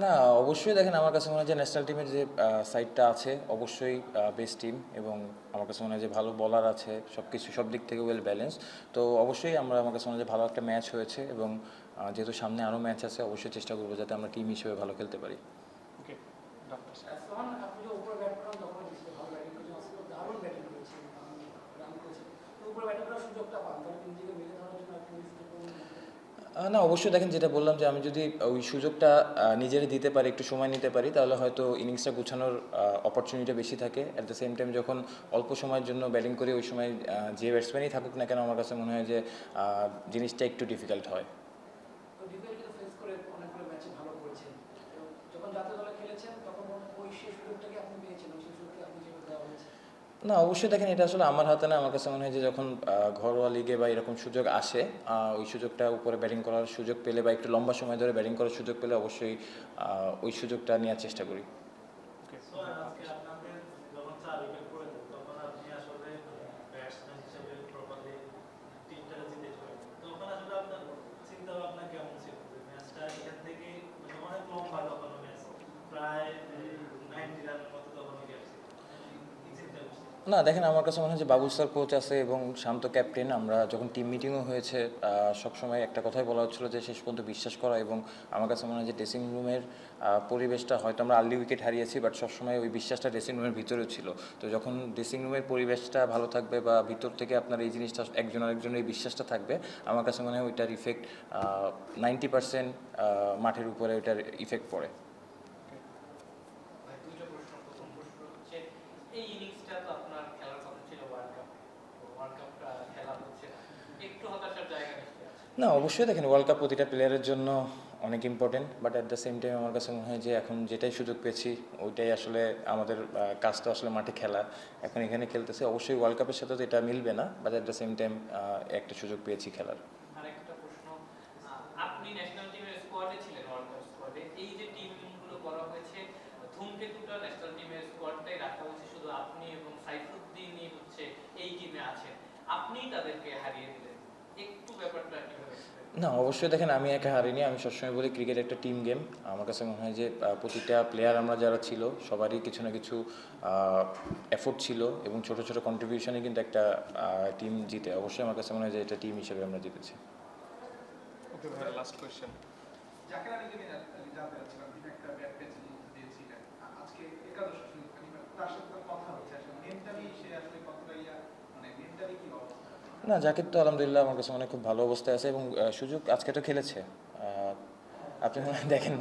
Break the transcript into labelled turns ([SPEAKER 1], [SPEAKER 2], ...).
[SPEAKER 1] না, অবশ্যই দেখেন আমার কাছে মনে হয় যে ন্যাশনাল টিমের যে সাইডটা আছে অবশ্যই বেস্ট টিম এবং আমার কাছে মনে হয় যে ভালো বলার আছে সবকিছু সব দিক থেকে ওয়েল ব্যালেন্স। তো অবশ্যই আমার কাছে মনে হয় যে ভালো একটা ম্যাচ হয়েছে এবং যেহেতু সামনে আরও ম্যাচ আছে অবশ্যই চেষ্টা করবো যাতে আমরা টিম হিসেবে ভালো খেলতে পারি।
[SPEAKER 2] ওকে, ডক্টর
[SPEAKER 3] সোহান, আপনি যে উপরে ব্যাট করেন তখন কিছু ভালো ব্যাটিং করেছেন, আসলে দারুণ ব্যাটিং করেছেন, রান করেছেন, তো উপরে ব্যাটিং করার সুযোগটা পান, তাহলে নিজেকে মেলে ধরার জন্য আপনি ওই সুযোগটা
[SPEAKER 1] না, অবশ্যই দেখেন যেটা বললাম যে আমি যদি ওই সুযোগটা নিজেরে দিতে পারি, একটু সময় নিতে পারি, তাহলে হয়তো ইনিংসটা গুছানোর অপরচুনিটি বেশি থাকে। অ্যাট দ্য সেম টাইম যখন অল্প সময়ের জন্য ব্যাটিং করি ওই সময় যে ব্যাটসম্যানই থাকুক না কেন আমার কাছে মনে হয় যে জিনিসটা একটু ডিফিকাল্ট হয়।
[SPEAKER 3] তো ডিফিকাল্টকে ফেস করে অনেকগুলো ম্যাচে ভালো করেছেন, তো যখন জাতীয় দলে খেলেছেন তখন ওই সেই সুযোগটাকে আপনি পেয়েছেন, ওই সেই সুযোগটা আপনি যেভাবে দেওয়া হয়েছে।
[SPEAKER 1] না, অবশ্যই দেখেন এটা আসলে আমার হাতে না। আমার কাছে মনে হয় যে যখন ঘরোয়া লিগে বা এরকম সুযোগ আসে, ওই সুযোগটা উপরে ব্যাটিং করার সুযোগ পেলে বা একটু লম্বা সময় ধরে ব্যাটিং করার সুযোগ পেলে অবশ্যই ওই সুযোগটা নেওয়ার চেষ্টা করি।
[SPEAKER 2] ওকে,
[SPEAKER 4] সো আজকে আপনাদের যখন 4 উইকেট পড়েছে তখন আপনি আসলে ব্যাটসম্যান হিসেবে প্রপারলি টিমটাকে জিতেছিলেন, তখন আসলে আপনার চিন্তা ভাবনা কেমন ছিল যে ম্যাচটা এখান থেকে মানে অনেক লম্বা তখন ম্যাচ প্রায় 90 রানের মতো তখন উইকেট ছিল, কি চিন্তা করছিলেন?
[SPEAKER 1] না, দেখেন আমার কাছে মনে হয় যে বাবুল স্যার কোচ আছে এবং শান্ত ক্যাপ্টেন। আমরা যখন টিম মিটিংও হয়েছে সবসময় একটা কথাই বলা হচ্ছিল যে শেষ পর্যন্ত বিশ্বাস করা। এবং আমার কাছে মনে হয় যে ড্রেসিং রুমের পরিবেশটা হয়তো আমরা আর্লি উইকেট হারিয়েছি বাট সবসময় ওই বিশ্বাসটা ড্রেসিং রুমের ভিতরেও ছিল। তো যখন ড্রেসিং রুমের পরিবেশটা ভালো থাকবে বা ভিতর থেকে আপনার এই জিনিসটা একজন আরেকজনের এই বিশ্বাসটা থাকবে, আমার কাছে মনে হয় ওইটার ইফেক্ট 90% মাঠের উপরে ওইটার ইফেক্ট পড়ে।
[SPEAKER 5] ভাই, দুইটা প্রশ্ন। প্রথম প্রশ্ন হচ্ছে, এই ইনিংসটা তো আপনার খেলার কথা ছিল ওয়ার্ল্ড কাপ, ওয়ার্ল্ড কাপটা খেলা হচ্ছে না, একটু হতাশার জায়গা নিশ্চয়ই আছে।
[SPEAKER 1] না, অবশ্যই দেখেন ওয়ার্ল্ড কাপ প্রতিটা প্লেয়ারের জন্য অনেক important but at the same time আমার কাছে মনে হয় যে এখন যেটাই সুযোগ পেয়েছি ওইটাই আসলে আমাদের কাজ তো আসলে মাঠে খেলা, এখন এখানে খেলতেছে। অবশ্যই ওয়ার্ল্ড কাপের সাথে তো এটা মিলবে না but at the same time একটা সুযোগ পেয়েছি খেলার।
[SPEAKER 5] আরেকটা প্রশ্ন, আপনি ন্যাশনাল টিমের স্কোয়াডে ছিলেন, ওয়ার্ল্ড কাপ স্কোয়াডে। এই যে টিমগুলো করা হয়েছে, ধূমকেতুটা ন্যাশনাল টিমের স্কোয়াডটাই রাখা হয়েছে, শুধু আপনি এবং সাইফুদ্দিনই হচ্ছে এই টিমে আছেন, আপনিই তাদেরকে হারিয়ে দিলেন, একটু ব্যাপারটা কিভাবে ছিলেন?
[SPEAKER 1] না, অবশ্যই দেখেন আমি একা হারিনি। আমি সবসময় বলি ক্রিকেট একটা টিম গেম। আমার কাছে মনে হয় যে প্রতিটা প্লেয়ার আমরা যারা ছিল সবারই কিছু না কিছু এফোর্ট ছিল এবং ছোট ছোট কন্ট্রিবিউশনে কিন্তু একটা টিম জিতে। অবশ্যই আমার কাছে মনে হয় যে এটা টিম হিসেবে আমরা জিতেছি।
[SPEAKER 2] ওকে ভাই, লাস্ট কোয়েশ্চেন।
[SPEAKER 6] জাকের আলীকে নিয়ে জানতে চাচ্ছিলাম, তিনি একটা ব্যাট পেয়েছেন দিয়েছিলেন আজকে একাদশ আসলে তার সাথে তার কথা হচ্ছে, আসলে মেন্টালি সে আসলে কতটা মানে মেন্টালি কি অবস্থা?
[SPEAKER 1] না, জাকির তো আলহামদুলিল্লাহ আমার কাছে মনে হয় খুব ভালো অবস্থায় আছে এবং সুযোগ আজকে তো খেলেছে। আপনি মনে হয় দেখেন।